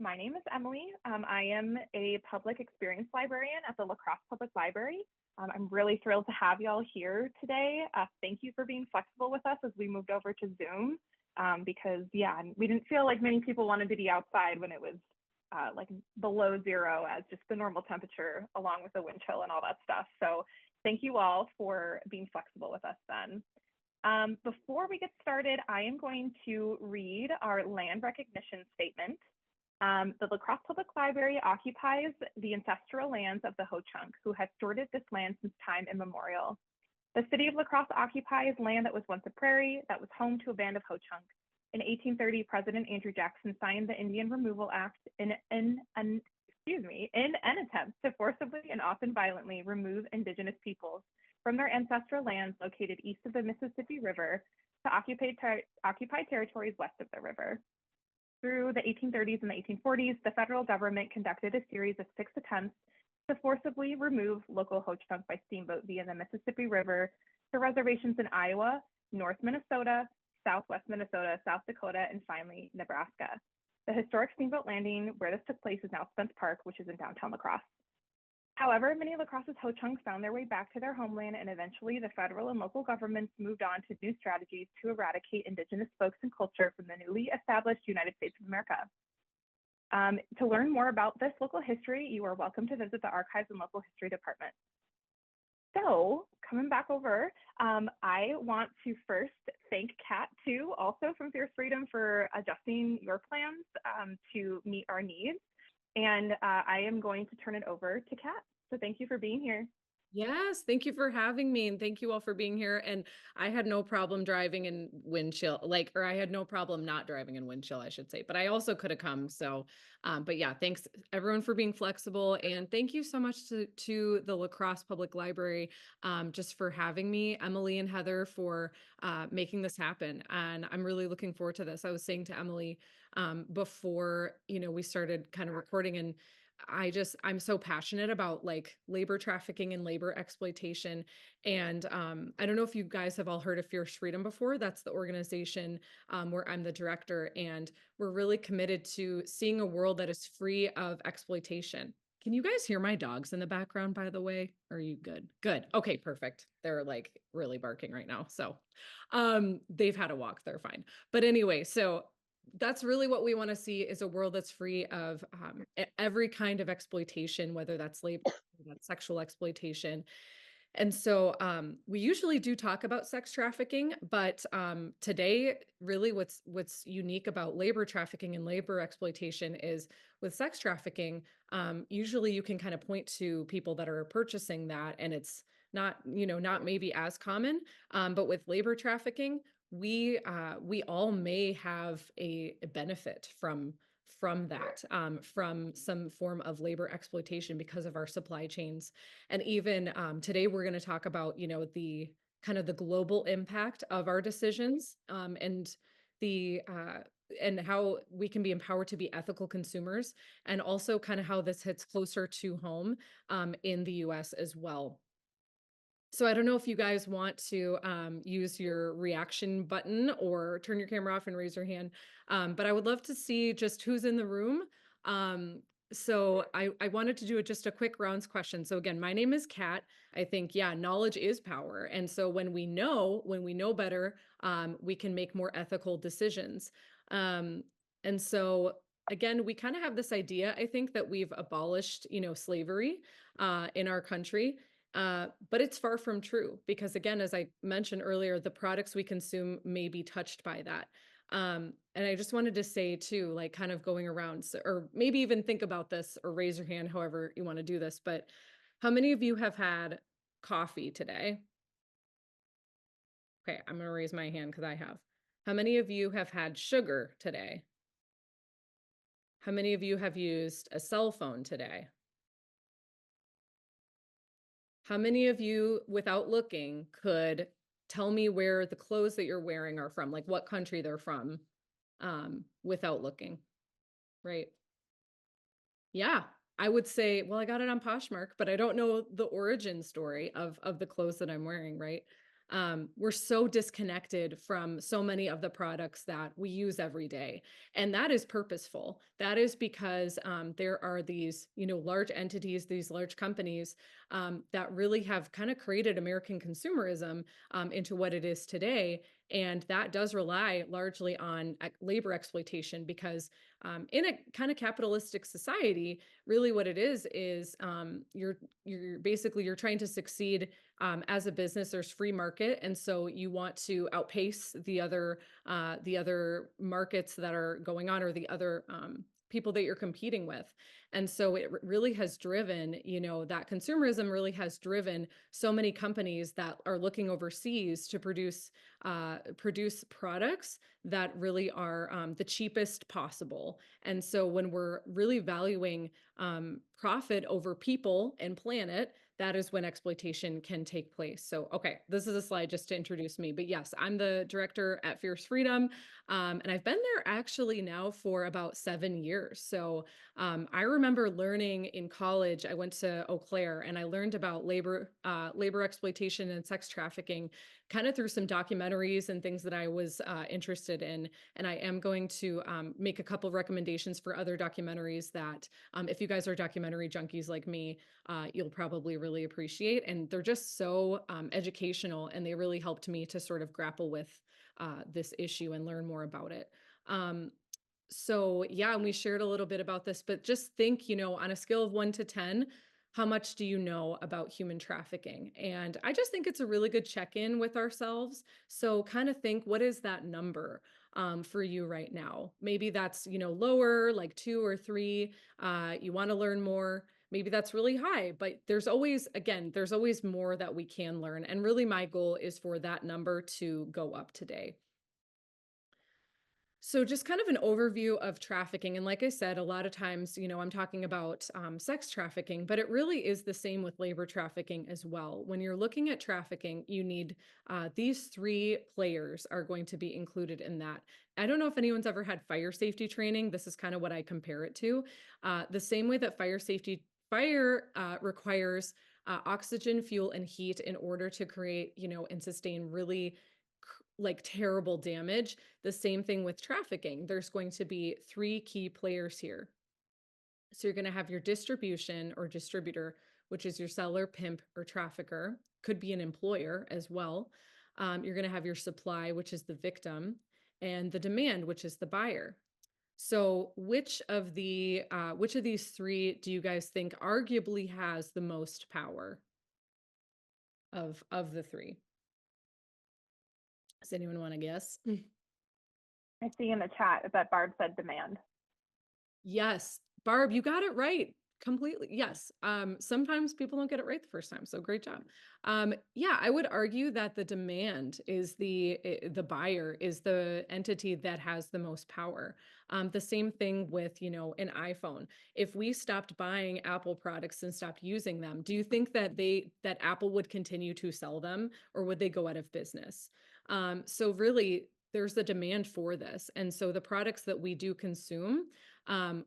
My name is Emily. I am a public experience librarian at the La Crosse Public Library. I'm really thrilled to have y'all here today. Thank you for being flexible with us as we moved over to Zoom because, yeah, we didn't feel like many people wanted to be outside when it was like below zero as just the normal temperature along with the wind chill and all that stuff. So thank you all for being flexible with us then. Before we get started, I am going to read our land recognition statement. The La Crosse Public Library occupies the ancestral lands of the Ho-Chunk, who have stewarded this land since time immemorial. The city of La Crosse occupies land that was once a prairie that was home to a band of Ho-Chunk. In 1830, President Andrew Jackson signed the Indian Removal Act in an attempt to forcibly and often violently remove indigenous peoples from their ancestral lands located east of the Mississippi River to occupied territories west of the river. Through the 1830s and the 1840s, the federal government conducted a series of 6 attempts to forcibly remove local Ho-Chunk by steamboat via the Mississippi River to reservations in Iowa, North Minnesota, Southwest Minnesota, South Dakota, and finally, Nebraska. The historic steamboat landing where this took place is now Spence Park, which is in downtown La Crosse. However, many of La Crosse's Ho-Chunks found their way back to their homeland, and eventually the federal and local governments moved on to new strategies to eradicate indigenous folks and culture from the newly established United States of America. To learn more about this local history, you are welcome to visit the Archives and Local History Department. So coming back over, I want to first thank Kat too, also from Fierce Freedom, for adjusting your plans to meet our needs. And I am going to turn it over to Kat. So thank you for being here. Yes, thank you for having me, and thank you all for being here. And I had no problem driving in wind chill, or I had no problem not driving in wind chill, I should say. But I also could have come. So, but yeah, thanks everyone for being flexible, and thank you so much to the La Crosse Public Library, just for having me, Emily and Heather, for making this happen. And I'm really looking forward to this. I was saying to Emily before we started kind of recording, and I'm so passionate about like labor trafficking and labor exploitation. And I don't know if you guys have all heard of Fierce Freedom before. That's the organization where I'm the director, and we're really committed to seeing a world that is free of exploitation. Can you guys hear my dogs in the background, by the way? Are you good? Good. Okay, perfect. They're like really barking right now. So they've had a walk, they're fine. But anyway, so that's really what we want to see, is a world that's free of every kind of exploitation, whether that's labor, that's sexual exploitation. And so we usually do talk about sex trafficking, but today, really what's unique about labor trafficking and labor exploitation is with sex trafficking, usually you can kind of point to people that are purchasing that, and it's not maybe as common, but with labor trafficking, we all may have a benefit from that, from some form of labor exploitation because of our supply chains. And even today, we're going to talk about the kind of the global impact of our decisions, and the and how we can be empowered to be ethical consumers, and also kind of how this hits closer to home in the US as well. So I don't know if you guys want to use your reaction button or turn your camera off and raise your hand, but I would love to see just who's in the room. So I wanted to do just a quick rounds question. So again, my name is Kat. I think, yeah, knowledge is power. And so when we know better, we can make more ethical decisions. And so again, we kind of have this idea, I think, that we've abolished, slavery in our country. But it's far from true, because again, as I mentioned earlier, the products we consume may be touched by that. And I just wanted to say too, like kind of going around, or maybe even think about this or raise your hand, however you want to do this, but how many of you have had coffee today? Okay, I'm going to raise my hand because I have. How many of you have had sugar today? How many of you have used a cell phone today? How many of you, without looking, could tell me where the clothes that you're wearing are from, like what country they're from, without looking, right? Yeah, I would say, well, I got it on Poshmark, but I don't know the origin story of the clothes that I'm wearing, right? we're so disconnected from so many of the products that we use every day. And that is purposeful. That is because there are these, large entities, these large companies that really have kind of created American consumerism into what it is today. And that does rely largely on labor exploitation because in a kind of capitalistic society, really what it is you're basically you're trying to succeed as a business. There's free market, and so you want to outpace the other markets that are going on, or the other people that you're competing with. And so it really has driven, that consumerism really has driven so many companies that are looking overseas to produce products that really are the cheapest possible. And so when we're really valuing profit over people and planet, that is when exploitation can take place. So, okay, this is a slide just to introduce me. But yes, I'm the director at Fierce Freedom. And I've been there actually now for about 7 years. So I remember learning in college, I went to Eau Claire and I learned about labor exploitation and sex trafficking kind of through some documentaries and things that I was interested in. And I am going to make a couple of recommendations for other documentaries that if you guys are documentary junkies like me, you'll probably really appreciate. And they're just so educational, and they really helped me to sort of grapple with this issue and learn more about it. So yeah, and we shared a little bit about this, but just think, on a scale of 1 to 10, how much do you know about human trafficking? And I just think it's a really good check-in with ourselves. So kind of think, what is that number for you right now? Maybe that's, lower, like 2 or 3. You want to learn more. Maybe that's really high, but there's always more that we can learn. And really my goal is for that number to go up today. So, just kind of an overview of trafficking. And like I said, a lot of times, I'm talking about sex trafficking, but it really is the same with labor trafficking as well. When you're looking at trafficking, you need these 3 players are going to be included in that. I don't know if anyone's ever had fire safety training. This is kind of what I compare it to. The same way that fire requires oxygen, fuel, and heat in order to create, and sustain really like terrible damage. The same thing with trafficking. There's going to be 3 key players here. So you're going to have your distribution or distributor, which is your seller, pimp, or trafficker. Could be an employer as well. You're going to have your supply, which is the victim, and the demand, which is the buyer. So which of these 3 do you guys think arguably has the most power of the 3? Does anyone want to guess? I see in the chat that Barb said demand. Yes, Barb, you got it right. Completely. Yes. Sometimes people don't get it right the first time. So great job. Yeah, I would argue that the demand is the buyer is the entity that has the most power. The same thing with, an iPhone. If we stopped buying Apple products and stopped using them, do you think that that Apple would continue to sell them, or would they go out of business? So really, there's the demand for this. And so the products that we do consume,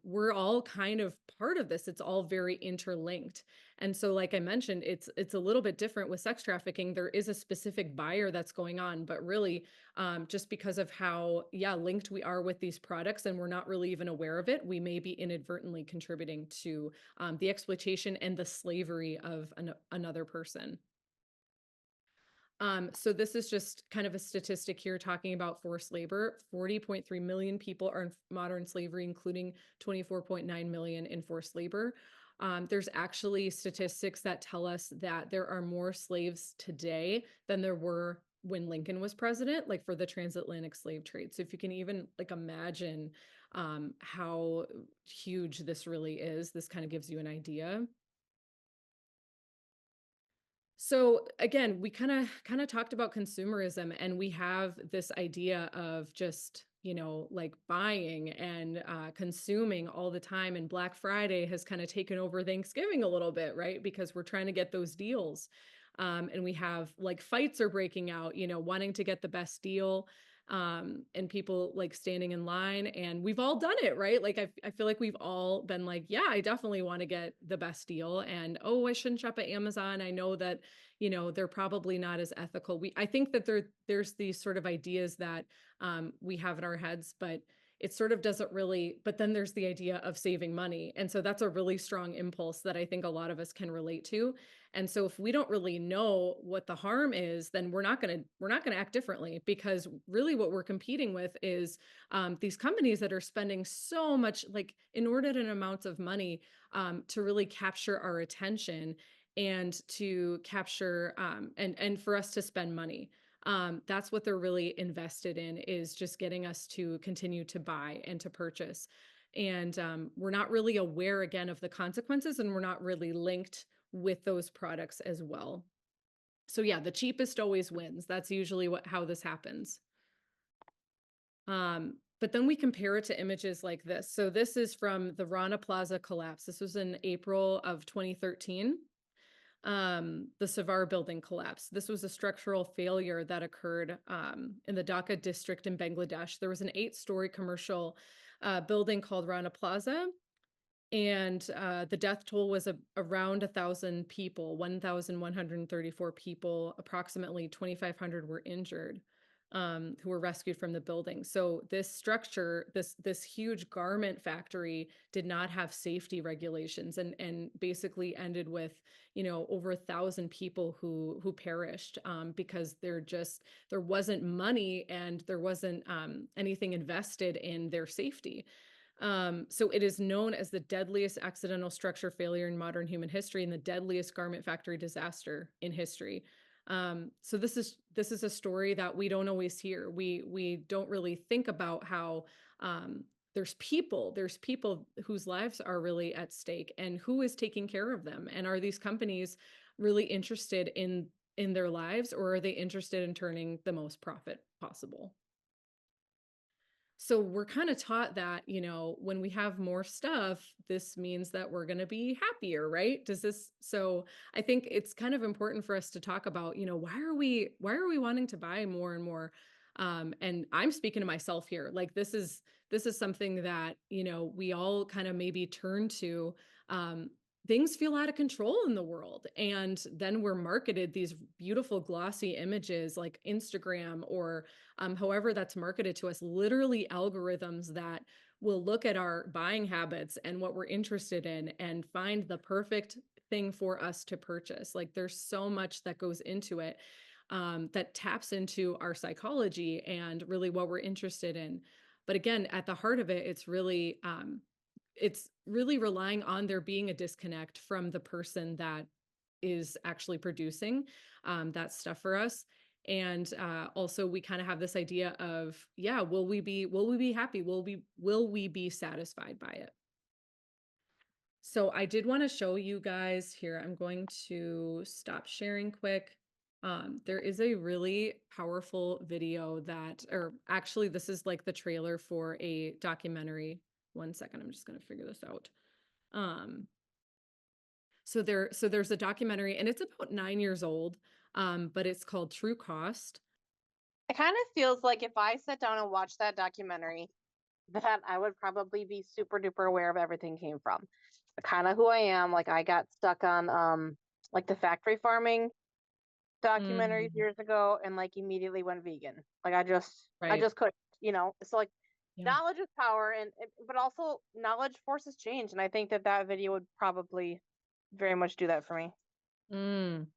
we're all kind of part of this. It's all very interlinked. And so, like I mentioned, it's a little bit different with sex trafficking. There is a specific buyer that's going on, but really, just because of how, linked we are with these products, and we're not really even aware of it, we may be inadvertently contributing to the exploitation and the slavery of another person. So this is just kind of a statistic here talking about forced labor. 40.3 million people are in modern slavery, including 24.9 million in forced labor. There's actually statistics that tell us that there are more slaves today than there were when Lincoln was president, like for the transatlantic slave trade. So if you can even like imagine how huge this really is, this kind of gives you an idea. So again, we kind of talked about consumerism, and we have this idea of just, like buying and consuming all the time. And Black Friday has kind of taken over Thanksgiving a little bit, right? Because we're trying to get those deals. And we have like fights are breaking out, wanting to get the best deal. and people like standing in line, and we've all done it, right? Like I feel like we've all been like, yeah, I definitely want to get the best deal. And oh, I shouldn't shop at Amazon. I know that, they're probably not as ethical. I think that there's these sort of ideas that we have in our heads, but it sort of doesn't really, but then there's the idea of saving money. And so that's a really strong impulse that I think a lot of us can relate to. And so if we don't really know what the harm is, then we're not going to act differently, because really what we're competing with is these companies that are spending so much, like inordinate amounts of money to really capture our attention, and to capture and for us to spend money. That's what they're really invested in, is just getting us to continue to buy and to purchase. And we're not really aware, again, of the consequences, and we're not really linked with those products as well. So yeah, the cheapest always wins. That's usually how this happens. But then we compare it to images like this. So this is from the Rana Plaza collapse. This was in April of 2013. The Savar building collapse. This was a structural failure that occurred in the Dhaka district in Bangladesh. There was an 8-story commercial building called Rana Plaza, and the death toll was around 1,000 people, 1,134 people, approximately 2,500 were injured, who were rescued from the building. So this structure, this huge garment factory, did not have safety regulations, and basically ended with, over 1,000 people who perished because there wasn't money, and there wasn't anything invested in their safety. So it is known as the deadliest accidental structure failure in modern human history, and the deadliest garment factory disaster in history. So this is a story that we don't always hear. We don't really think about how there's people whose lives are really at stake, and who is taking care of them. And are these companies really interested in their lives, or are they interested in turning the most profit possible? So we're kind of taught that, when we have more stuff, this means that we're going to be happier, right? So I think it's kind of important for us to talk about, why are we wanting to buy more and more? And I'm speaking to myself here. Like this is something that, we all kind of maybe turn to. Things feel out of control in the world. And then we're marketed these beautiful glossy images like Instagram, or however that's marketed to us, literally algorithms that will look at our buying habits and what we're interested in, and find the perfect thing for us to purchase. Like there's so much that goes into it, that taps into our psychology and really what we're interested in. But again, at the heart of it, it's really relying on there being a disconnect from the person that is actually producing that stuff for us. And also we kind of have this idea of, yeah, will we be happy? Will we be satisfied by it? So I did want to show you guys here. I'm going to stop sharing quick. There is a really powerful video or actually this is like the trailer for a documentary. One second, I'm just going to figure this out. So there's a documentary, and it's about 9 years old, but it's called True Cost. It kind of feels like if I sat down and watched that documentary, that I would probably be super duper aware of everything came from. Kind of who I am. Like I got stuck on like the factory farming documentaries Mhm. years ago, and like immediately went vegan. Like I Right. just couldn't, So like Yeah. knowledge is power, but also knowledge forces change, and I think that video would probably very much do that for me. Mm.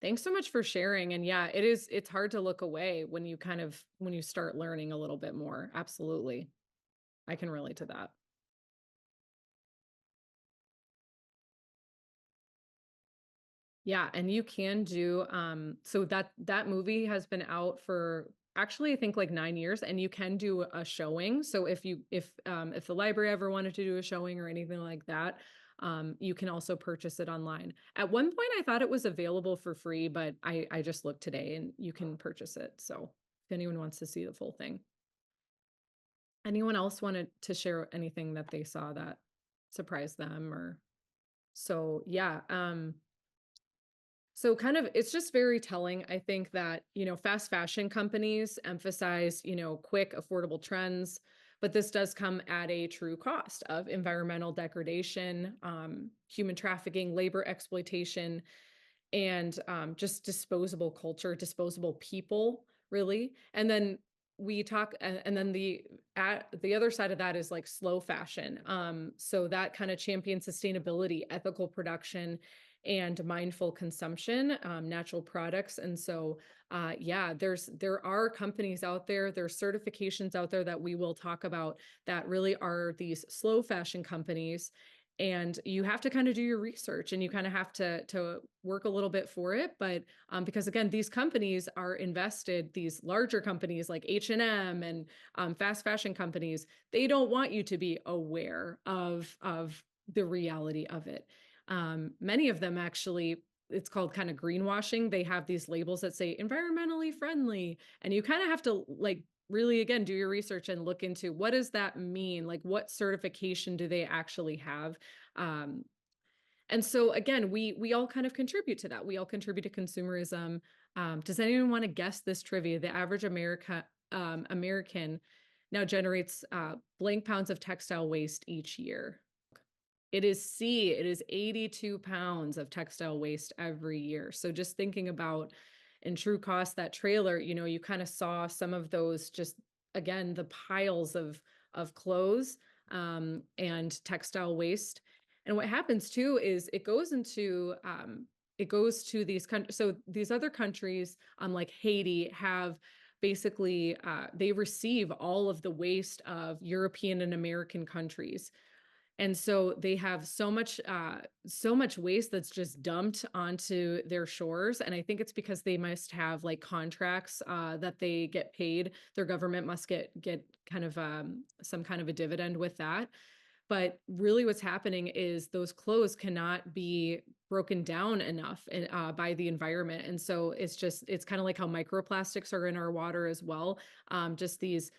Thanks so much for sharing. And yeah, it's hard to look away when you start learning a little bit more. Absolutely. I can relate to that. Yeah, and you can do so that movie has been out for actually I think like 9 years, and you can do a showing. So if the library ever wanted to do a showing or anything like that, you can also purchase it online. At one point I thought it was available for free, but I just looked today and you can purchase it. So if anyone wants to see the full thing. Anyone else wanted to share anything that they saw that surprised them, or so yeah, So kind of, it's just very telling, I think, that, fast fashion companies emphasize, quick, affordable trends, but this does come at a true cost of environmental degradation, human trafficking, labor exploitation, and just disposable culture, disposable people, really. And then and then the other side of that is like slow fashion. So that kind of champions sustainability, ethical production, and mindful consumption, natural products. And so, yeah, there are companies out there, there's certifications out there that we will talk about that really are these slow fashion companies, and you have to kind of do your research, and you kind of have to work a little bit for it. But because again, these companies are invested, these larger companies like H&M and fast fashion companies, they don't want you to be aware of the reality of it. Many of them actually, it's called kind of greenwashing. They have these labels that say environmentally friendly, and you kind of have to like really, again, do your research and look into what does that mean? Like, what certification do they actually have? And so again, we all kind of contribute to that. We all contribute to consumerism. Does anyone want to guess this trivia? The average American now generates blank pounds of textile waste each year. It is C. It is 82 pounds of textile waste every year. So just thinking about, in true cost, that trailer, you kind of saw some of those, just again, the piles of clothes and textile waste. And what happens too is it goes to these countries. So these other countries, like Haiti, have basically they receive all of the waste of European and American countries. And so they have so much waste that's just dumped onto their shores. And I think it's because they must have like contracts that they get paid. Their government must get kind of some kind of a dividend with that. But really what's happening is those clothes cannot be broken down enough by the environment. And so it's kind of like how microplastics are in our water as well. Just these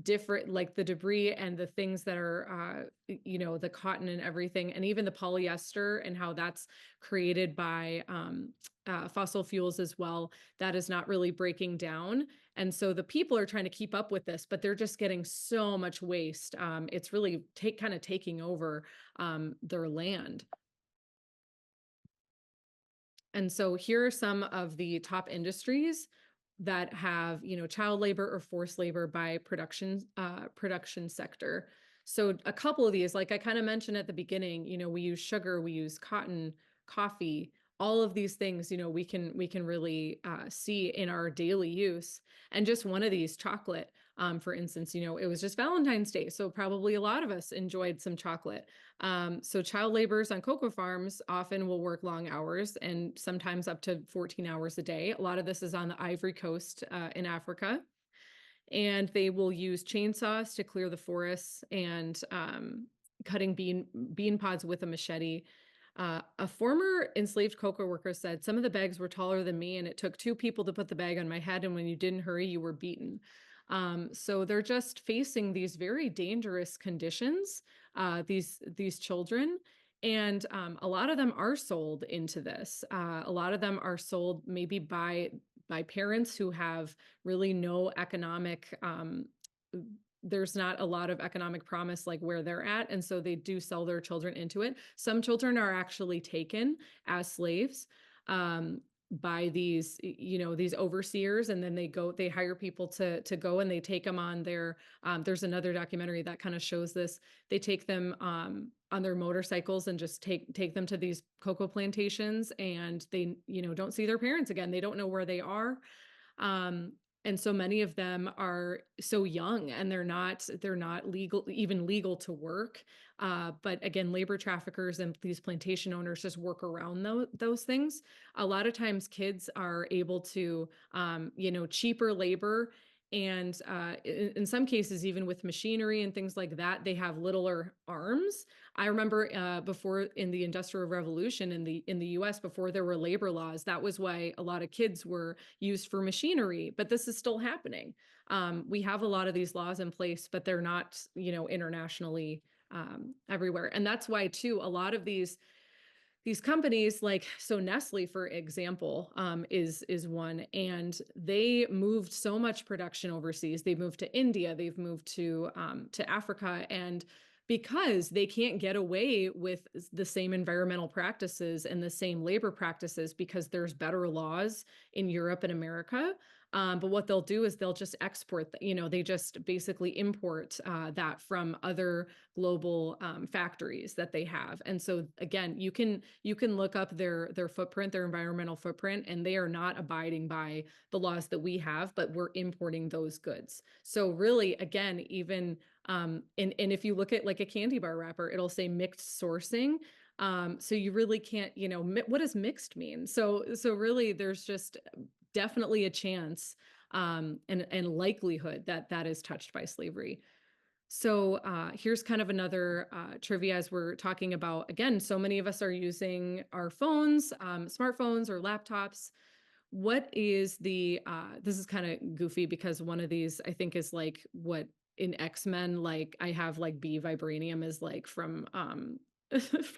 different, like the debris and the things that are the cotton and everything, and even the polyester, and how that's created by fossil fuels as well, that is not really breaking down. And so the people are trying to keep up with this, but they're just getting so much waste. It's really kind of taking over their land. And so here are some of the top industries that have, child labor or forced labor by production sector. So a couple of these, like I kind of mentioned at the beginning, we use sugar, we use cotton, coffee, all of these things, we can really see in our daily use. And just one of these, chocolate, for instance, it was just Valentine's Day, so probably a lot of us enjoyed some chocolate. So child laborers on cocoa farms often will work long hours, and sometimes up to 14 hours a day. A lot of this is on the Ivory Coast in Africa. And they will use chainsaws to clear the forests, and cutting bean pods with a machete. A former enslaved cocoa worker said, "Some of the bags were taller than me, and it took 2 people to put the bag on my head, and when you didn't hurry, you were beaten." So they're just facing these very dangerous conditions, these children. And a lot of them are sold into this. A lot of them are sold maybe by parents who have really no economic, there's not a lot of economic promise like where they're at. And so they do sell their children into it. Some children are actually taken as slaves by these, these overseers, and then they hire people to go, and they take them on their, there's another documentary that kind of shows this. They take them on their motorcycles and just take them to these cocoa plantations, and they, don't see their parents again. They don't know where they are. And so many of them are so young, and they're not legal to work. But again, labor traffickers and these plantation owners just work around those things. A lot of times kids are able to, cheaper labor. And in some cases, even with machinery and things like that, they have littler arms. I remember before, in the Industrial Revolution in the US, before there were labor laws, that was why a lot of kids were used for machinery. But this is still happening. We have a lot of these laws in place, but they're not, internationally everywhere. And that's why too, a lot of these these companies like, so Nestle, for example, is one, and they moved so much production overseas. They moved to India, they've moved to Africa, and because they can't get away with the same environmental practices and the same labor practices because there's better laws in Europe and America. But what they'll do is they'll just export, they just basically import that from other global factories that they have. And so again, you can look up their footprint, their environmental footprint, and they are not abiding by the laws that we have, but we're importing those goods. So really, again, even and if you look at like a candy bar wrapper, it'll say mixed sourcing. So you really can't, what does mixed mean? So really there's just definitely a chance and likelihood that that is touched by slavery. So here's kind of another trivia as we're talking about, again, so many of us are using our phones, smartphones or laptops. What is this is kind of goofy because one of these I think is like what in X-Men, like I have like B vibranium is like from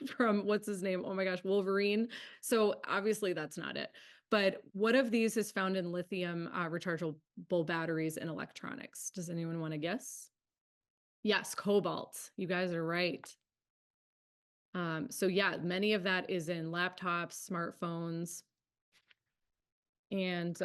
from what's his name? Oh my gosh, Wolverine. So obviously that's not it. But what of these is found in lithium rechargeable batteries and electronics? Does anyone want to guess? Yes, cobalt. You guys are right. So yeah, many of that is in laptops, smartphones. And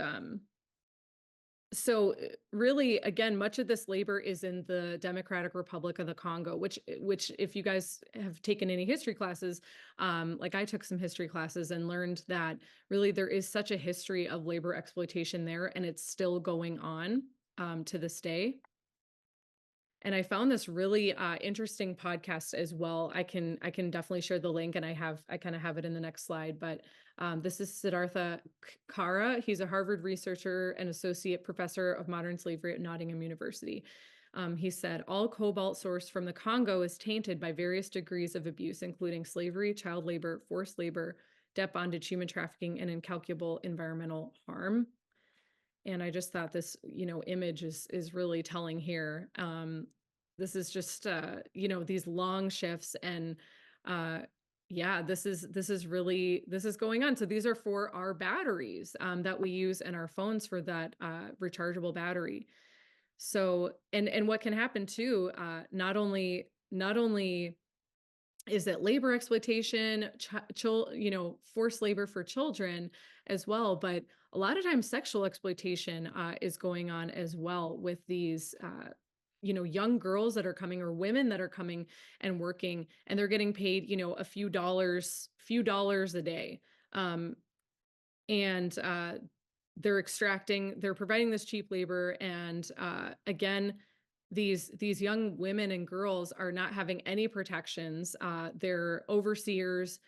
so really, again, much of this labor is in the Democratic Republic of the Congo, which if you guys have taken any history classes, like I took some history classes and learned that really there is such a history of labor exploitation there, and it's still going on to this day. And I found this really interesting podcast as well. I can definitely share the link, and I kind of have it in the next slide. But this is Siddhartha Kara. He's a Harvard researcher and associate professor of modern slavery at Nottingham University. He said, all cobalt sourced from the Congo is tainted by various degrees of abuse, including slavery, child labor, forced labor, debt bondage, human trafficking, and incalculable environmental harm. And I just thought this, image is really telling here. This is just, these long shifts, and yeah, this is going on. So these are for our batteries that we use in our phones for that rechargeable battery. So, and what can happen too, not only is it labor exploitation, forced labor for children as well, but a lot of times sexual exploitation is going on as well with these, young girls that are coming or women that are coming and working, and they're getting paid, a few dollars a day. And they're providing this cheap labor. And again, these young women and girls are not having any protections. Their overseers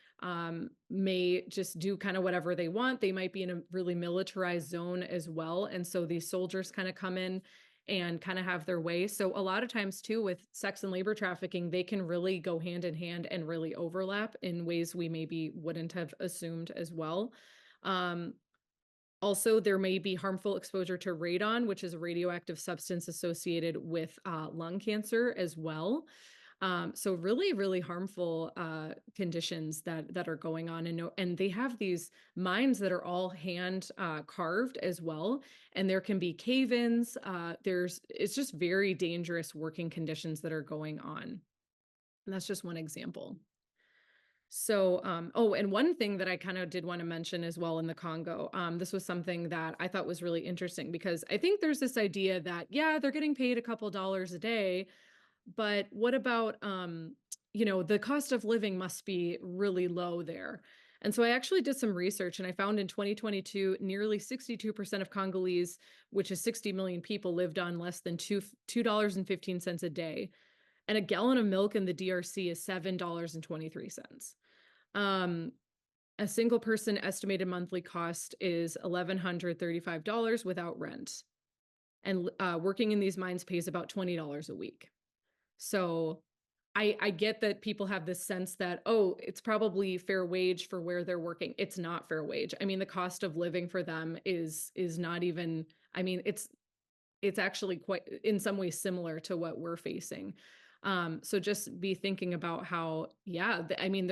may just do kind of whatever they want. They might be in a really militarized zone as well. And so these soldiers kind of come in and kind of have their way. So a lot of times too, with sex and labor trafficking, they can really go hand in hand and really overlap in ways we maybe wouldn't have assumed as well. Also, there may be harmful exposure to radon, which is a radioactive substance associated with lung cancer as well. So really, really harmful conditions that are going on. And they have these mines that are all hand carved as well. And there can be cave-ins. It's just very dangerous working conditions that are going on. And that's just one example. So, and one thing that I kind of did want to mention as well in the Congo, this was something that I thought was really interesting because I think there's this idea that, yeah, they're getting paid a couple dollars a day, but what about, the cost of living must be really low there. And so I actually did some research, and I found in 2022, nearly 62% of Congolese, which is 60 million people, lived on less than $2.15 a day. And a gallon of milk in the DRC is $7.23. A single person estimated monthly cost is $1,135 without rent. And working in these mines pays about $20 a week. So I get that people have this sense that, oh, it's probably fair wage for where they're working. It's not fair wage. I mean, the cost of living for them is not even, I mean, it's actually quite in some ways similar to what we're facing. So just be thinking about how, yeah, I mean,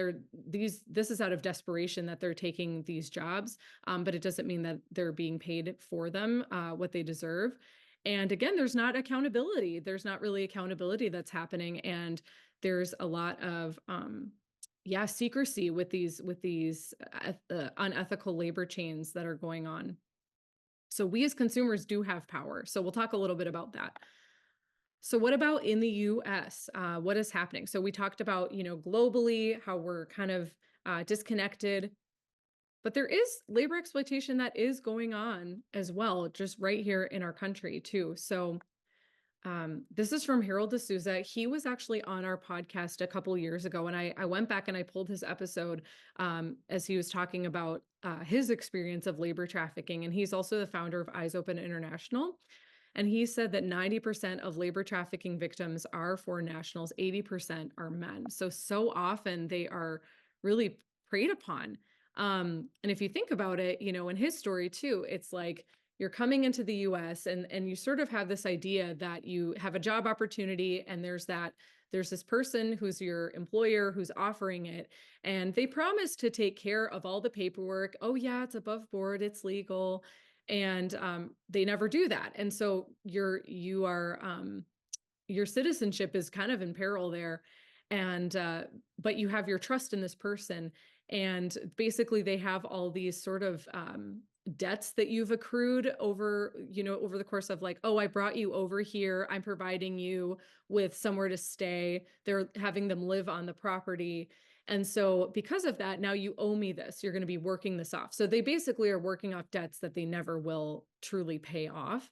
this is out of desperation that they're taking these jobs, but it doesn't mean that they're being paid for them, what they deserve. And again, there's not accountability. There's not really accountability that's happening. And there's a lot of, secrecy with these unethical labor chains that are going on. So we as consumers do have power. So we'll talk a little bit about that. So what about in the US? What is happening? So we talked about, globally, how we're kind of disconnected, but there is labor exploitation that is going on as well, just right here in our country too. So this is from Harold D'Souza. He was actually on our podcast a couple years ago, and I went back and I pulled his episode as he was talking about his experience of labor trafficking. And he's also the founder of Eyes Open International. And he said that 90% of labor trafficking victims are foreign nationals, 80% are men. So often they are really preyed upon. And if you think about it, in his story too, it's like you're coming into the US and you sort of have this idea that you have a job opportunity and there's this person who's your employer who's offering it, and they promise to take care of all the paperwork. Oh yeah, it's above board, it's legal. And they never do that. And so your citizenship is kind of in peril there. And but you have your trust in this person. And basically they have all these sort of debts that you've accrued over the course of like, oh, I brought you over here, I'm providing you with somewhere to stay, they're having them live on the property. And so because of that, now you owe me this, you're going to be working this off. So they basically are working off debts that they never will truly pay off.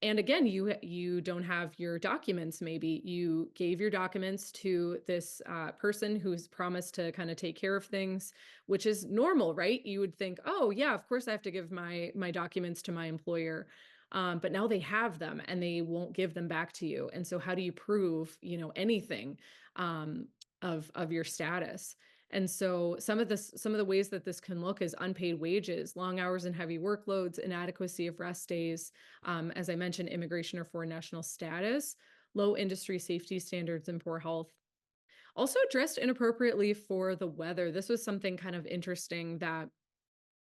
And again, you don't have your documents. Maybe you gave your documents to this person who's promised to kind of take care of things, which is normal, right? You would think, oh yeah, of course I have to give my documents to my employer. But now they have them and they won't give them back to you. And so how do you prove, anything of your status? And so some of the ways that this can look is unpaid wages, long hours and heavy workloads, inadequacy of rest days, as I mentioned, immigration or foreign national status, low industry safety standards, and poor health. Also dressed inappropriately for the weather. This was something kind of interesting that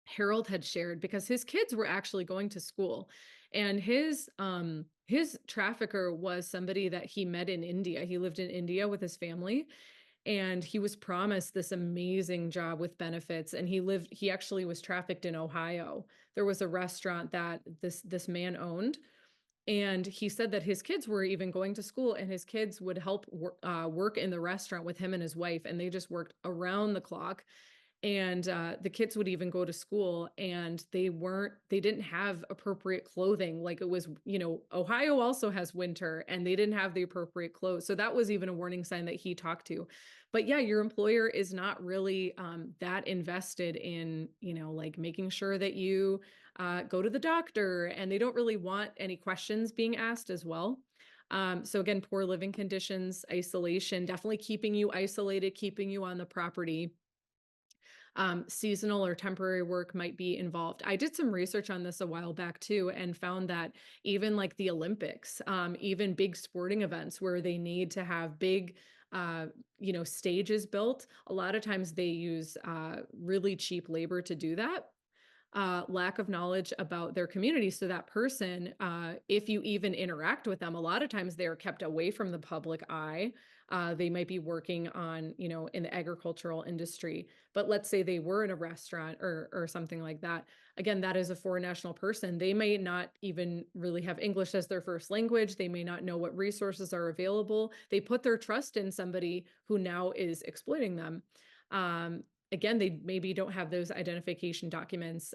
Harold had shared because his kids were actually going to school, and his trafficker was somebody that he met in India. He lived in India with his family, and he was promised this amazing job with benefits. And he actually was trafficked in Ohio. There was a restaurant that this man owned. And he said that his kids were even going to school and his kids would help work in the restaurant with him and his wife. And they just worked around the clock. And the kids would even go to school and they didn't have appropriate clothing. Like it was, Ohio also has winter and they didn't have the appropriate clothes. So that was even a warning sign that he talked to. But yeah, your employer is not really that invested in, like making sure that you go to the doctor, and they don't really want any questions being asked as well. So again, poor living conditions, isolation, definitely keeping you isolated, keeping you on the property. Seasonal or temporary work might be involved. I did some research on this a while back too, and found that even like the Olympics, even big sporting events where they need to have big, stages built, a lot of times they use really cheap labor to do that. Lack of knowledge about their community. So that person, if you even interact with them, a lot of times they are kept away from the public eye. They might be working on, in the agricultural industry, but let's say they were in a restaurant or something like that. Again, that is a foreign national person. They may not even really have English as their first language. They may not know what resources are available. They put their trust in somebody who now is exploiting them. Again, they maybe don't have those identification documents,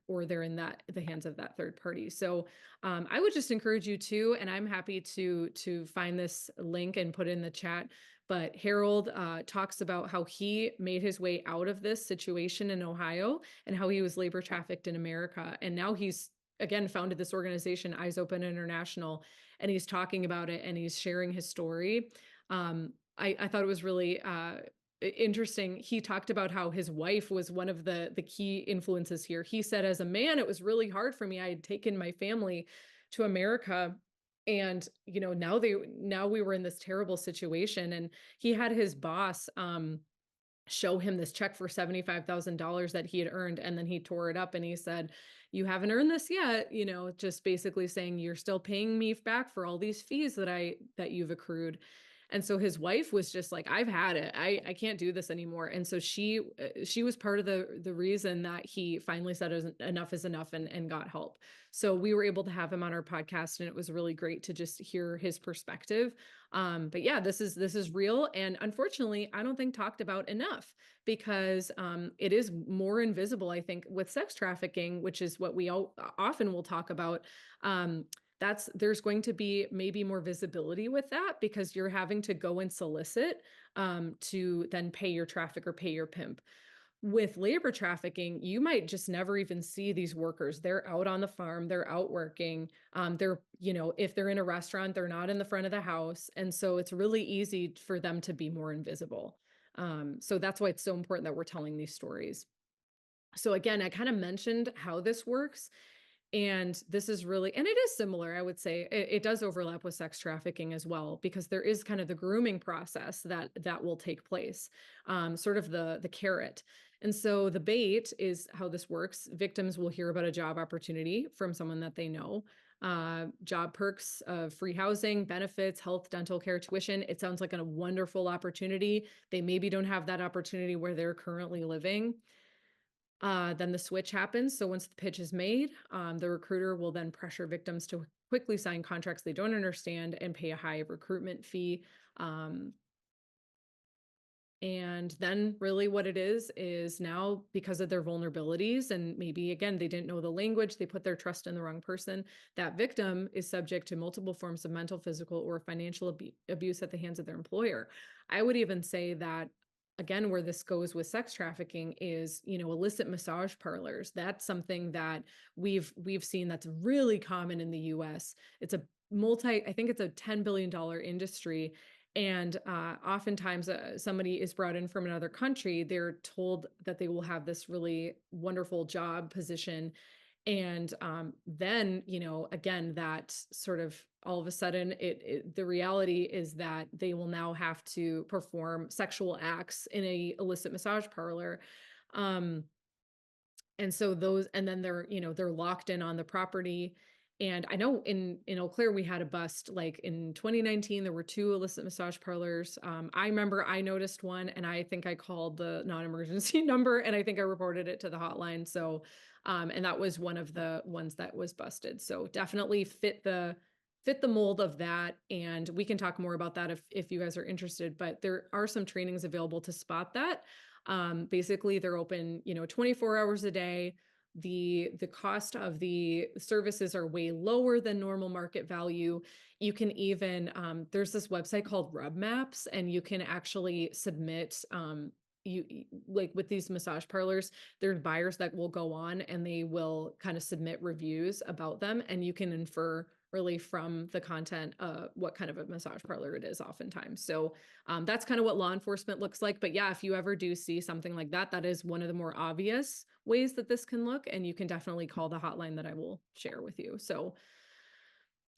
or they're in the hands of that third party. So I would just encourage you to, and I'm happy to find this link and put it in the chat. But Harold talks about how he made his way out of this situation in Ohio and how he was labor trafficked in America. And now he's again founded this organization, Eyes Open International, and he's talking about it and he's sharing his story. I thought it was really interesting. He talked about how his wife was one of the key influences here. He said, as a man, it was really hard for me. I had taken my family to America And, now we were in this terrible situation, and he had his boss, show him this check for $75,000 that he had earned. And then he tore it up and he said, "You haven't earned this yet," just basically saying, "You're still paying me back for all these fees that you've accrued." And so his wife was just like, "I've had it. I can't do this anymore." And so she was part of the reason that he finally said enough is enough, and got help. So we were able to have him on our podcast, and it was really great to just hear his perspective. But yeah, this is real, and unfortunately, I don't think talked about enough, because it is more invisible. I think with sex trafficking, which is what we often will talk about. There's going to be maybe more visibility with that, because you're having to go and solicit to then pay your trafficker, pay your pimp. With labor trafficking, you might just never even see these workers. They're out on the farm, they're out working. If they're in a restaurant, they're not in the front of the house. And so it's really easy for them to be more invisible. So that's why it's so important that we're telling these stories. So again, I kind of mentioned how this works. And this is really, and it is similar, I would say. It does overlap with sex trafficking as well, because there is kind of the grooming process that will take place, sort of the carrot. And so the bait is how this works. Victims will hear about a job opportunity from someone that they know. Job perks of free housing, benefits, health, dental care, tuition. It sounds like a wonderful opportunity. They maybe don't have that opportunity where they're currently living. Then the switch happens. So once the pitch is made, the recruiter will then pressure victims to quickly sign contracts they don't understand and pay a high recruitment fee. Um, and then really what it is now, because of their vulnerabilities, and maybe again, they didn't know the language, they put their trust in the wrong person, that victim is subject to multiple forms of mental, physical, or financial abuse at the hands of their employer. I would even say that, again, where this goes with sex trafficking is, illicit massage parlors. That's something that we've seen that's really common in the US. It's I think it's a $10 billion industry. And oftentimes, somebody is brought in from another country. They're told that they will have this really wonderful job position. And then, again, that sort of all of a sudden, the reality is that they will now have to perform sexual acts in a illicit massage parlor. Um, and so and then they're locked in on the property. And I know in Eau Claire, we had a bust, like in 2019, there were 2 illicit massage parlors. I remember I noticed one, and I think I called the non-emergency number, and I think I reported it to the hotline. So, and that was one of the ones that was busted. So definitely fit the mold of that. And we can talk more about that if you guys are interested, but there are some trainings available to spot that. Basically they're open, 24 hours a day. The cost of the services are way lower than normal market value. You can even, there's this website called Rub Maps, and you can actually submit, like with these massage parlors, there's buyers that will go on and they will kind of submit reviews about them, and you can infer really from the content what kind of a massage parlor it is oftentimes. So that's kind of what law enforcement looks like. But yeah, if you ever do see something like that, that is one of the more obvious ways that this can look, and you can definitely call the hotline that I will share with you. So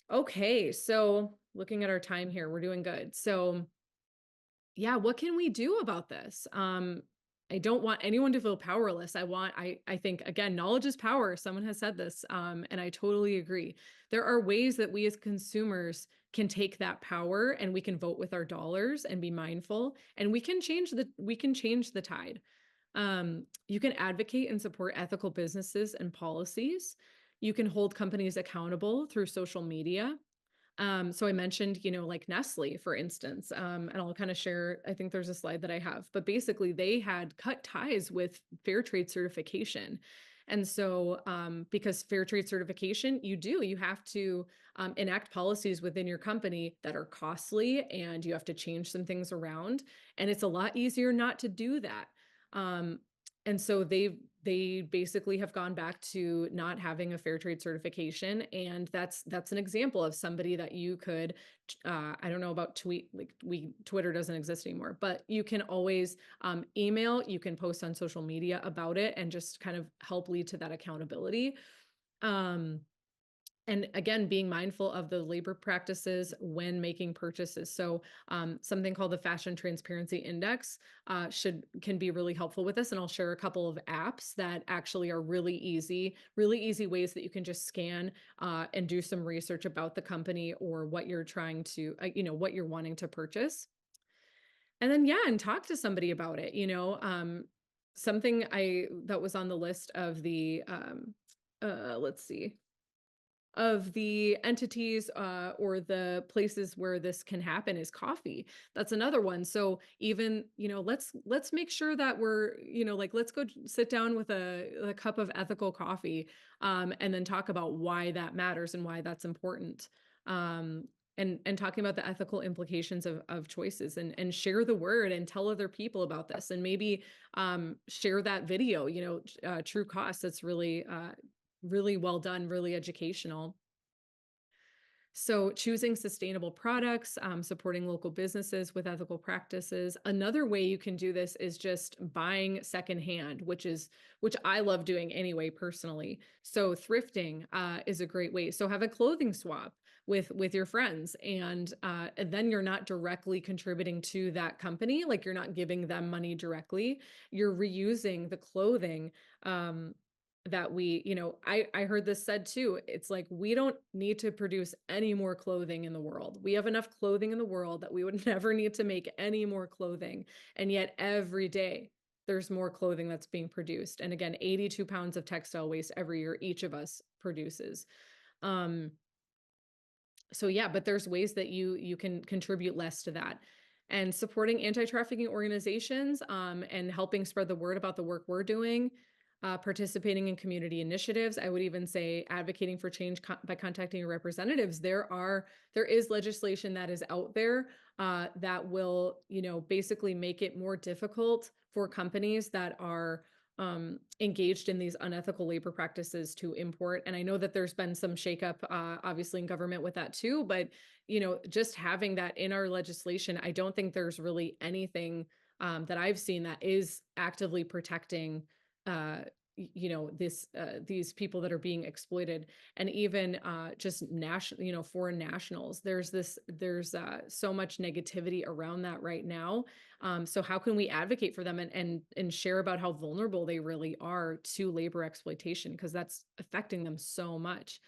okay, so looking at our time here, we're doing good. So yeah, what can we do about this? I don't want anyone to feel powerless. I think, again, knowledge is power. Someone has said this, and I totally agree. There are ways that we as consumers can take that power, and we can vote with our dollars and be mindful, and we can change the tide. You can advocate and support ethical businesses and policies. You can hold companies accountable through social media. So I mentioned, like Nestle, for instance, and I'll kind of share, I think there's a slide that I have, but basically they had cut ties with fair trade certification. And so, because fair trade certification, you have to enact policies within your company that are costly, and you have to change some things around. And it's a lot easier not to do that. And so they basically have gone back to not having a fair trade certification. And that's an example of somebody that you could, I don't know about Twitter doesn't exist anymore, but you can always email, you can post on social media about it, and just kind of help lead to that accountability. And again, being mindful of the labor practices when making purchases. So something called the Fashion Transparency Index can be really helpful with this. And I'll share a couple of apps that actually are really easy ways that you can just scan and do some research about the company or what you're trying to, what you're wanting to purchase. And then, yeah, and talk to somebody about it. Something that was on the list of the, let's see, of the entities or the places where this can happen is coffee. That's another one. So even, let's make sure that we're, like, let's go sit down with a cup of ethical coffee, and then talk about why that matters and why that's important. And talking about the ethical implications of choices, and share the word and tell other people about this, and maybe share that video, True Cost. That's really well done, really educational. So choosing sustainable products, supporting local businesses with ethical practices. Another way you can do this is just buying secondhand, which I love doing anyway, personally. So thrifting is a great way. So have a clothing swap with your friends, and then you're not directly contributing to that company. Like, you're not giving them money directly. You're reusing the clothing. That I heard this said too. It's like, we don't need to produce any more clothing in the world. We have enough clothing in the world that we would never need to make any more clothing. And yet every day there's more clothing that's being produced. And again, 82 pounds of textile waste every year each of us produces. Um, so yeah, but there's ways that you can contribute less to that. And supporting anti-trafficking organizations, and helping spread the word about the work we're doing, participating in community initiatives. I would even say advocating for change by contacting your representatives. There is legislation that is out there that will, basically make it more difficult for companies that are engaged in these unethical labor practices to import. And I know that there's been some shakeup, obviously, in government with that too. But just having that in our legislation, I don't think there's really anything that I've seen that is actively protecting these people that are being exploited. And even just national, foreign nationals. There's so much negativity around that right now. So how can we advocate for them and share about how vulnerable they really are to labor exploitation, because that's affecting them so much.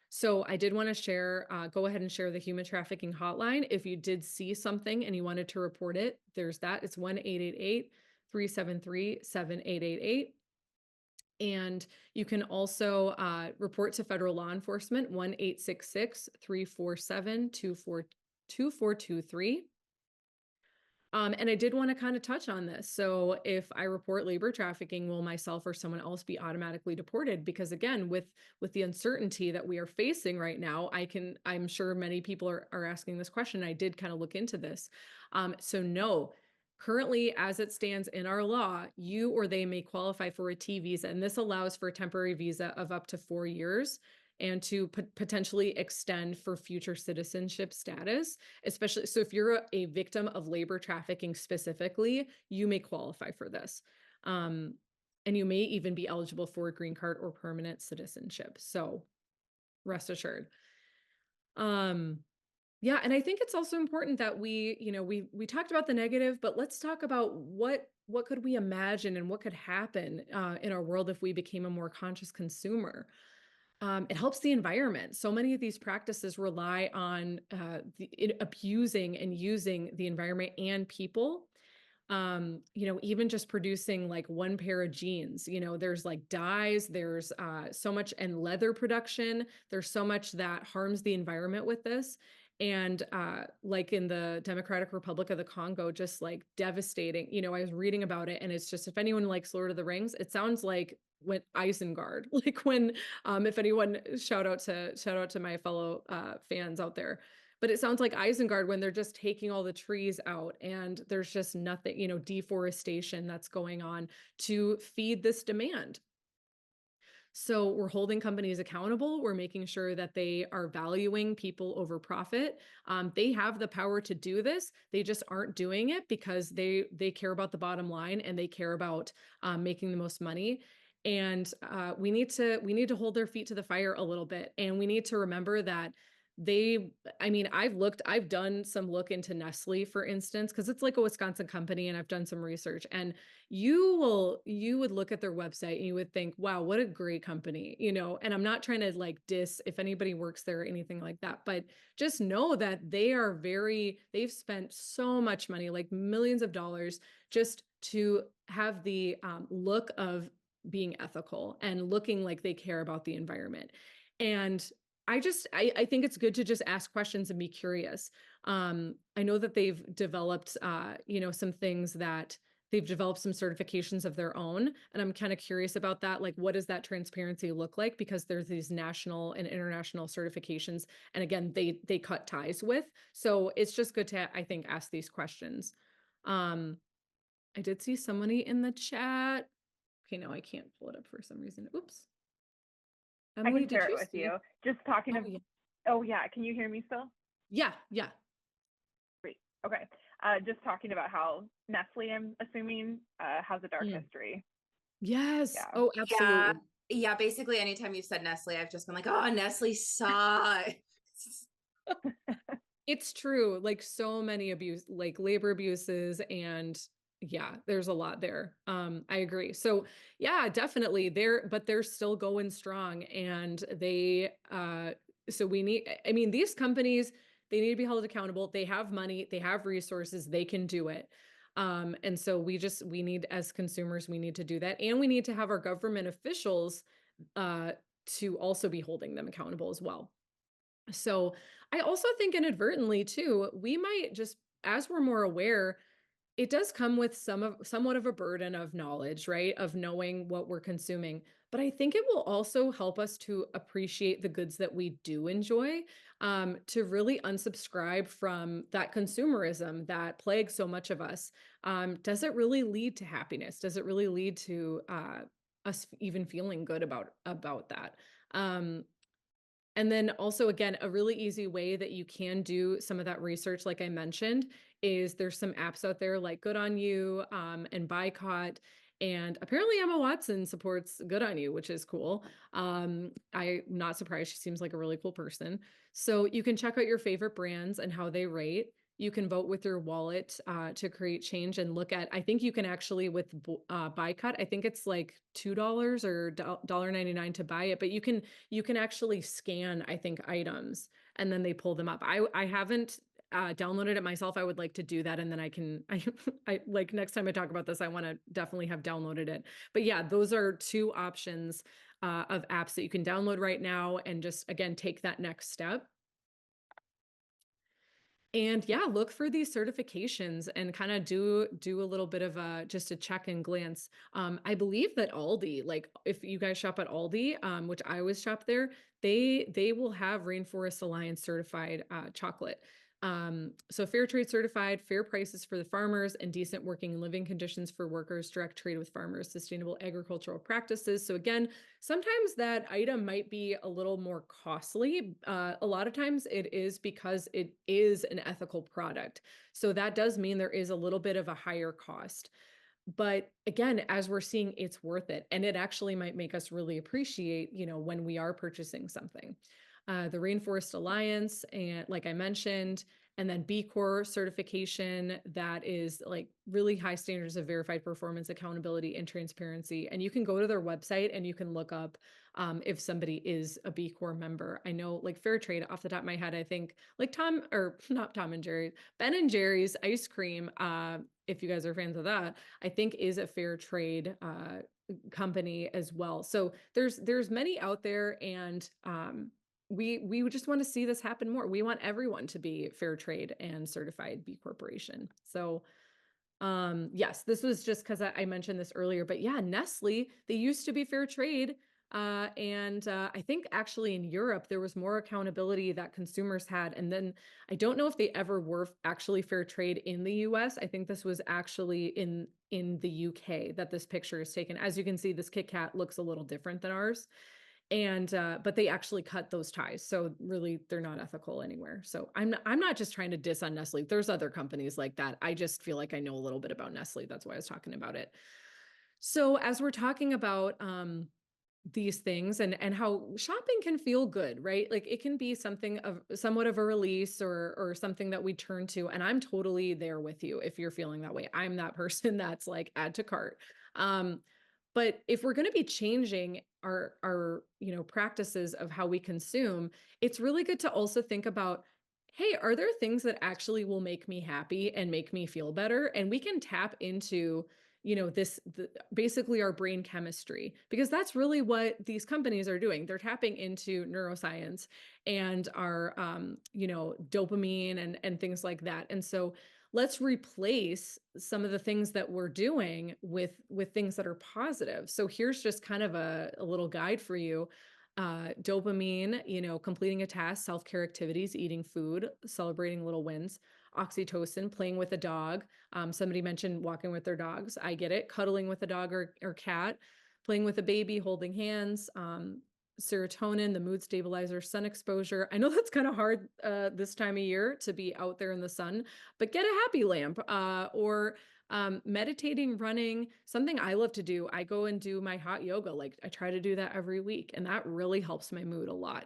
So I did want to share, go ahead and share the human trafficking hotline. If you did see something and you wanted to report it, there's that. It's 1-888-373-7888. And you can also report to federal law enforcement, 1-866-347-2423. And I did want to kind of touch on this. So if I report labor trafficking, will myself or someone else be automatically deported? Because again, with the uncertainty that we are facing right now, I'm sure many people are asking this question. I did kind of look into this. So no. Currently, as it stands in our law, you or they may qualify for a T visa, and this allows for a temporary visa of up to 4 years, and to potentially extend for future citizenship status, especially. So if you're a victim of labor trafficking specifically, you may qualify for this. And you may even be eligible for a green card or permanent citizenship. So rest assured. Yeah, and I think it's also important that we talked about the negative, but let's talk about what could we imagine and what could happen in our world if we became a more conscious consumer. It helps the environment. So many of these practices rely on abusing and using the environment and people. Even just producing like one pair of jeans, there's like dyes, there's so much, and leather production. There's so much that harms the environment with this. And like in the Democratic Republic of the Congo, just like devastating. I was reading about it, and it's just, if anyone likes Lord of the Rings, it sounds like when Isengard, like when if anyone, shout out to my fellow fans out there. But it sounds like Isengard when they're just taking all the trees out, and there's just nothing, deforestation that's going on to feed this demand. So we're holding companies accountable. We're making sure that they are valuing people over profit. They have the power to do this. They just aren't doing it because they care about the bottom line, and they care about making the most money. And we need to hold their feet to the fire a little bit. And we need to remember that I've done some look into Nestle, for instance, because it's like a Wisconsin company, and I've done some research. And you would look at their website and you would think, wow, what a great company, and I'm not trying to like diss if anybody works there or anything like that, but just know that they've spent so much money, like millions of dollars, just to have the look of being ethical and looking like they care about the environment. And I think it's good to just ask questions and be curious. I know that they've developed, some things that they've developed some certifications of their own. And I'm kind of curious about that. Like, what does that transparency look like? Because there's these national and international certifications. And again, they cut ties with. So it's just good to, I think, ask these questions. I did see somebody in the chat. Okay, no, I can't pull it up for some reason. Oops. I Emily, can share did it you with see? you. Just talking Oh, of, yeah. oh yeah, can you hear me still? Yeah. Great. Okay. Just talking about how Nestle, I'm assuming, has a dark Mm. history. Yes. Yeah. Oh, absolutely. Yeah, basically anytime you said Nestle, I've just been like, oh, Nestle sucks. It's true. Like so many like labor abuses, and yeah, there's a lot there. I agree. So yeah, definitely but they're still going strong, and so these companies, they need to be held accountable. They have money, they have resources, they can do it. And so we need, as consumers, we need to do that. And we need to have our government officials, to also be holding them accountable as well. So I also think inadvertently too, we might just, as we're more aware, it does come with somewhat of a burden of knowledge, right? Of knowing what we're consuming. But I think it will also help us to appreciate the goods that we do enjoy, to really unsubscribe from that consumerism that plagues so much of us. Does it really lead to happiness? Does it really lead to us even feeling good about that? And then also, again, a really easy way that you can do some of that research, like I mentioned, is there's some apps out there like Good on You, and Boycott. And apparently Emma Watson supports Good on You, which is cool. I'm not surprised. She seems like a really cool person. So you can check out your favorite brands and how they rate. You can vote with your wallet, to create change, and look at, I think you can actually with Boycott, I think it's like $2 or $1.99 to buy it, but you can actually scan, I think, items, and then they pull them up. I haven't downloaded it myself. I would like to do that. And then I like next time I talk about this, I want to definitely have downloaded it. But yeah, those are two options of apps that you can download right now and just, again, take that next step. And yeah, look for these certifications and kind of do a little bit of just a check and glance. I believe that Aldi, like if you guys shop at Aldi, which I always shop there, they will have Rainforest Alliance certified chocolate. So fair trade certified, fair prices for the farmers, and decent working and living conditions for workers, direct trade with farmers, sustainable agricultural practices. So again, sometimes that item might be a little more costly. A lot of times it is because it is an ethical product. So that does mean there is a little bit of a higher cost. But again, as we're seeing, it's worth it. And it actually might make us really appreciate, when we are purchasing something. The Rainforest Alliance, and like I mentioned, and then B Corp certification, that is like really high standards of verified performance, accountability, and transparency. And you can go to their website and you can look up if somebody is a B Corp member. I know, like fair trade, off the top of my head, I think like not Tom and Jerry, Ben and Jerry's ice cream, if you guys are fans of that, I think is a fair trade company as well. So there's many out there, and we just want to see this happen more. We want everyone to be fair trade and certified B Corporation. So yes, this was just because I mentioned this earlier, but yeah, Nestle, they used to be fair trade. And I think actually in Europe, there was more accountability that consumers had. And then I don't know if they ever were actually fair trade in the US. I think this was actually in the UK that this picture is taken. As you can see, this Kit Kat looks a little different than ours. And but they actually cut those ties, so really they're not ethical anywhere. So I'm not just trying to diss on Nestle. There's other companies like that. I just feel like I know a little bit about Nestle. That's why I was talking about it. So as we're talking about these things and how shopping can feel good, right? Like it can be something of somewhat of a release or something that we turn to. And I'm totally there with you if you're feeling that way. I'm that person that's like add to cart. Um, but if we're going to be changing our practices of how we consume, it's really good to also think about, hey, are there things that actually will make me happy and make me feel better? And we can tap into basically our brain chemistry, because that's really what these companies are doing. They're tapping into neuroscience and our dopamine and things like that. And so let's replace some of the things that we're doing with things that are positive. So here's just kind of a little guide for you. Dopamine, completing a task, self-care activities, eating food, celebrating little wins. Oxytocin, playing with a dog. Somebody mentioned walking with their dogs. I get it. Cuddling with a dog or cat, playing with a baby, holding hands. Serotonin, the mood stabilizer, sun exposure. I know that's kind of hard this time of year to be out there in the sun, but get a happy lamp or meditating, running. Something I love to do. I go and do my hot yoga. Like I try to do that every week, and that really helps my mood a lot.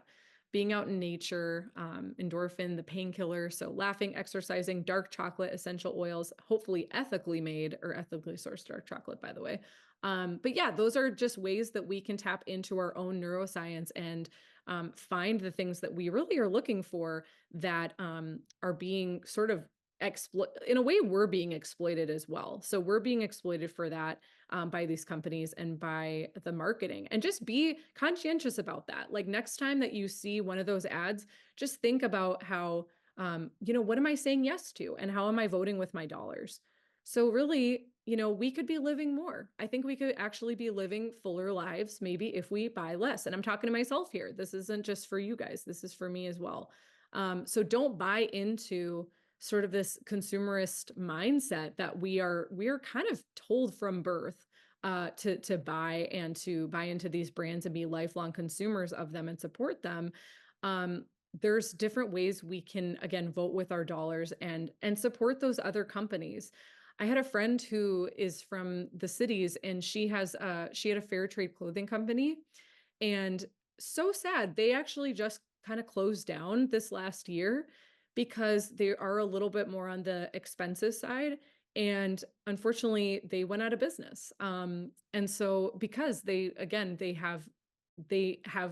Being out in nature, endorphin, the painkiller. So laughing, exercising, dark chocolate, essential oils, hopefully ethically made or ethically sourced dark chocolate, by the way. But yeah, those are just ways that we can tap into our own neuroscience and find the things that we really are looking for that are being sort of in a way, we're being exploited as well. So we're being exploited for that by these companies and by the marketing, and just be conscientious about that. Like next time that you see one of those ads, just think about how, what am I saying yes to and how am I voting with my dollars? So really, we could be living more. I think we could actually be living fuller lives, maybe if we buy less. And I'm talking to myself here. This isn't just for you guys. This is for me as well. So don't buy into sort of this consumerist mindset that we are kind of told from birth to buy and to buy into these brands and be lifelong consumers of them and support them. There's different ways we can, again, vote with our dollars and support those other companies. I had a friend who is from the cities, and she had a fair trade clothing company, and so sad. They actually just kind of closed down this last year because they are a little bit more on the expensive side. And unfortunately, they went out of business. And so because they have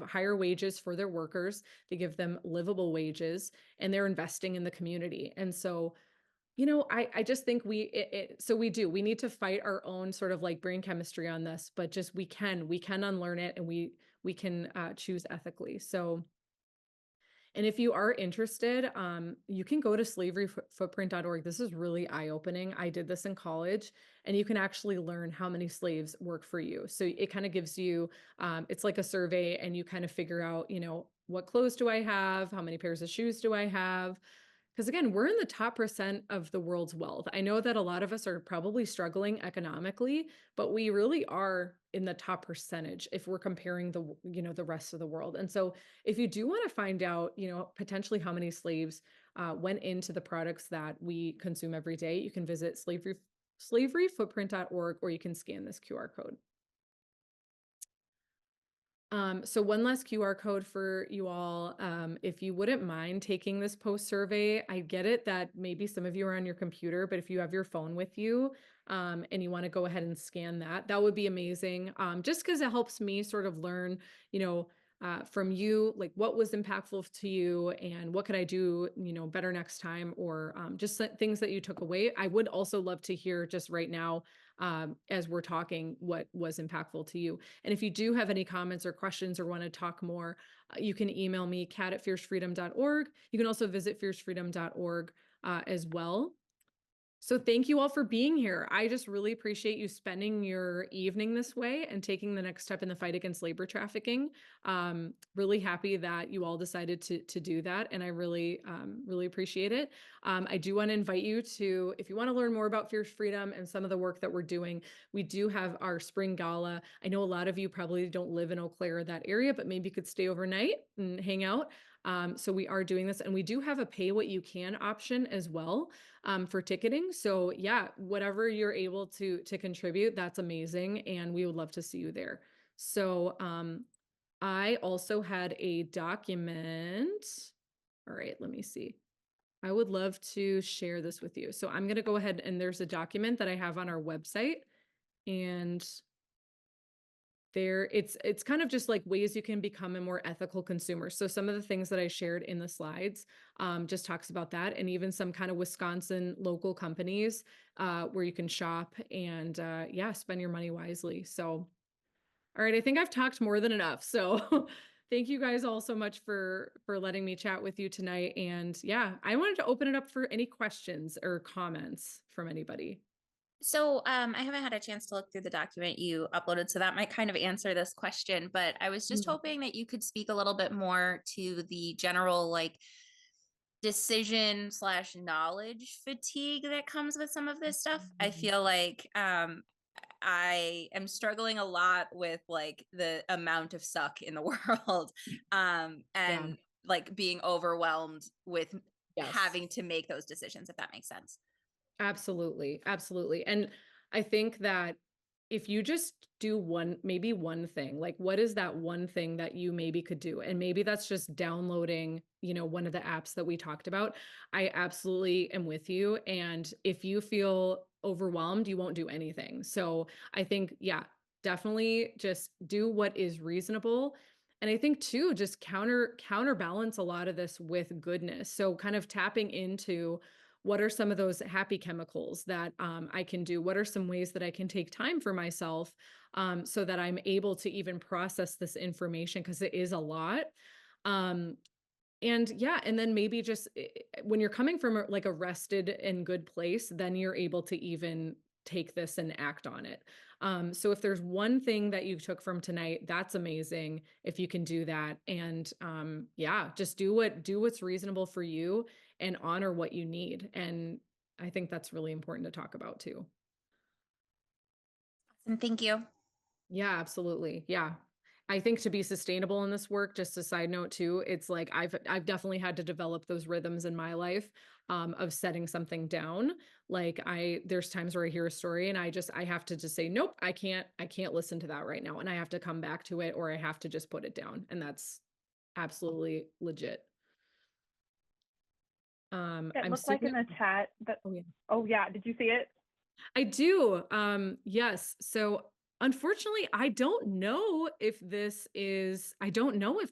higher wages for their workers, they give them livable wages, and they're investing in the community. And so, I just think we need to fight our own sort of like brain chemistry on this, but just we can unlearn it, and we can choose ethically. So, and if you are interested, you can go to slaveryfootprint.org. This is really eye-opening. I did this in college, and you can actually learn how many slaves work for you. So it kind of gives you, it's like a survey, and you kind of figure out, what clothes do I have? How many pairs of shoes do I have? Because again, we're in the top % of the world's wealth. I know that a lot of us are probably struggling economically, but we really are in the top percentage if we're comparing the rest of the world. And so if you do want to find out, potentially how many slaves went into the products that we consume every day, you can visit slaveryfootprint.org, or you can scan this QR code. So one last QR code for you all. If you wouldn't mind taking this post survey, I get it that maybe some of you are on your computer, but if you have your phone with you, and you want to go ahead and scan that would be amazing. Just because it helps me sort of learn, from you, like what was impactful to you and what could I do, better next time, or just things that you took away. I would also love to hear just right now, as we're talking, what was impactful to you. And if you do have any comments or questions or want to talk more, you can email me, kat@fiercefreedom.org. You can also visit fiercefreedom.org as well. So thank you all for being here. I just really appreciate you spending your evening this way and taking the next step in the fight against labor trafficking. Really happy that you all decided to do that, and I really appreciate it. I do want to invite you to, if you want to learn more about Fierce Freedom and some of the work that we're doing, we do have our spring gala. I know a lot of you probably don't live in Eau Claire or that area, but maybe you could stay overnight and hang out. So we are doing this, and we do have a pay what you can option as well for ticketing. So yeah, whatever you're able to contribute, that's amazing, and we would love to see you there. So I also had a document. All right, let me see. I would love to share this with you. So I'm going to go ahead, and there's a document that I have on our website, and it's kind of just like ways you can become a more ethical consumer. So some of the things that I shared in the slides just talks about that, and even some kind of Wisconsin local companies where you can shop and yeah, spend your money wisely. So all right, I think I've talked more than enough. So thank you guys all so much for letting me chat with you tonight. And yeah, I wanted to open it up for any questions or comments from anybody. So I haven't had a chance to look through the document you uploaded, so that might kind of answer this question, but I was just hoping that you could speak a little bit more to the general like decision slash knowledge fatigue that comes with some of this stuff. I feel like I am struggling a lot with like the amount of suck in the world and like being overwhelmed with having to make those decisions, if that makes sense. Absolutely. Absolutely. And I think that if you just do maybe one thing, like what is that one thing that you maybe could do? And maybe that's just downloading, one of the apps that we talked about. I absolutely am with you. And if you feel overwhelmed, you won't do anything. So I think, yeah, definitely just do what is reasonable. And I think too, just counterbalance a lot of this with goodness. So kind of tapping into what are some of those happy chemicals that I can do? What are some ways that I can take time for myself so that I'm able to even process this information? Because it is a lot. And yeah, and then maybe just when you're coming from like a rested and good place, then you're able to even take this and act on it. So if there's one thing that you took from tonight, that's amazing if you can do that. And yeah, just do what's reasonable for you and honor what you need. And I think that's really important to talk about too. And thank you. Yeah, absolutely. Yeah. I think to be sustainable in this work, just a side note too, it's like I've definitely had to develop those rhythms in my life of setting something down. Like there's times where I hear a story and I have to just say, nope, I can't listen to that right now. And I have to come back to it, or I have to just put it down. And that's absolutely legit. It I'm looked like in the chat that, oh yeah, did you see it? I do. Yes. So unfortunately, I don't know if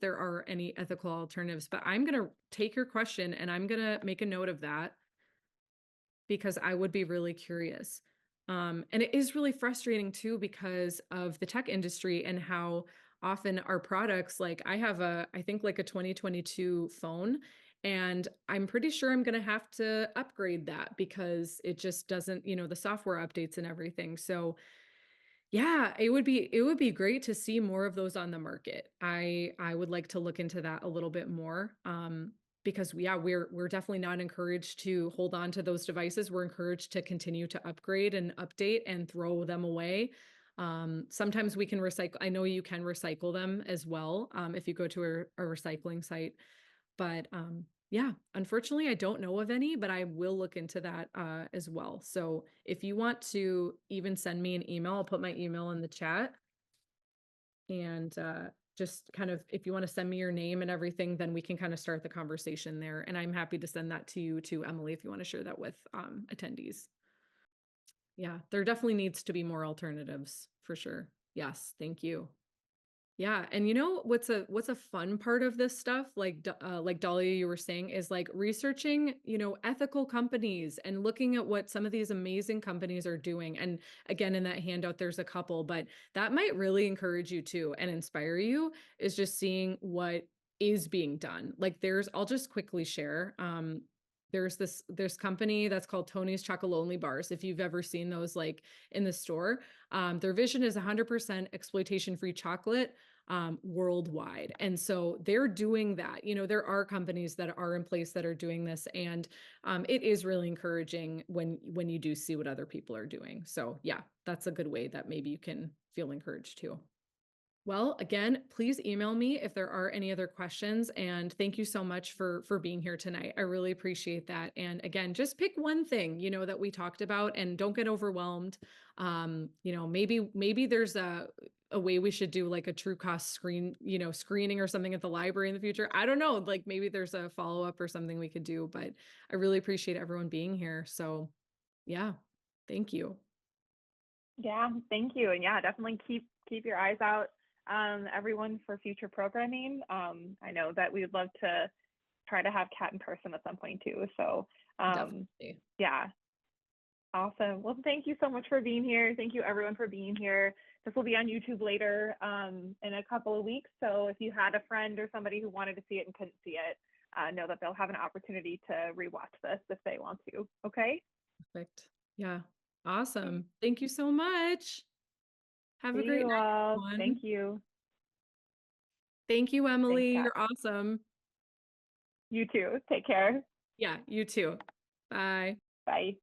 there are any ethical alternatives, but I'm going to take your question and I'm going to make a note of that because I would be really curious. And it is really frustrating too because of the tech industry and how often our products, like I think like a 2022 phone, and I'm pretty sure I'm going to have to upgrade that because it just doesn't, the software updates and everything. So yeah, it would be great to see more of those on the market. I would like to look into that a little bit more. Because yeah, we're definitely not encouraged to hold on to those devices. We're encouraged to continue to upgrade and update and throw them away. Sometimes we can recycle. I know you can recycle them as well if you go to a recycling site. But yeah, unfortunately, I don't know of any, but I will look into that as well. So if you want to even send me an email, I'll put my email in the chat. And just kind of, if you want to send me your name and everything, then we can kind of start the conversation there. And I'm happy to send that to you, to Emily, if you want to share that with attendees. Yeah, there definitely needs to be more alternatives for sure. Yes, thank you. Yeah, and what's a fun part of this stuff, like Dahlia, you were saying, is like researching, ethical companies and looking at what some of these amazing companies are doing. And again, in that handout, there's a couple, but that might really encourage you too and inspire you, is just seeing what is being done. Like I'll just quickly share. There's this company that's called Tony's Chocolonely Bars. If you've ever seen those like in the store, their vision is 100% exploitation-free chocolate worldwide. And so they're doing that. There are companies that are in place that are doing this. And it is really encouraging when you do see what other people are doing. So yeah, that's a good way that maybe you can feel encouraged too. Well, again, please email me if there are any other questions. And thank you so much for being here tonight. I really appreciate that. And again, just pick one thing, that we talked about and don't get overwhelmed. Maybe there's a way we should do like a true cost screening or something at the library in the future. I don't know, like maybe there's a follow-up or something we could do, but I really appreciate everyone being here. So yeah, thank you. Yeah, thank you. And yeah, definitely keep your eyes out, everyone, for future programming. I know that we would love to try to have Kat in person at some point too. So Definitely. yeah, awesome. Well, thank you so much for being here. Thank you everyone for being here. This will be on YouTube later in a couple of weeks. So if you had a friend or somebody who wanted to see it and couldn't see it, know that they'll have an opportunity to rewatch this if they want to. Okay. Perfect. Yeah. Awesome. Thank you so much. Have a See great you night, all. everyone. Thank you. Thank you, Emily. Kat. You're awesome. You too. Take care. Yeah, you too. Bye. Bye.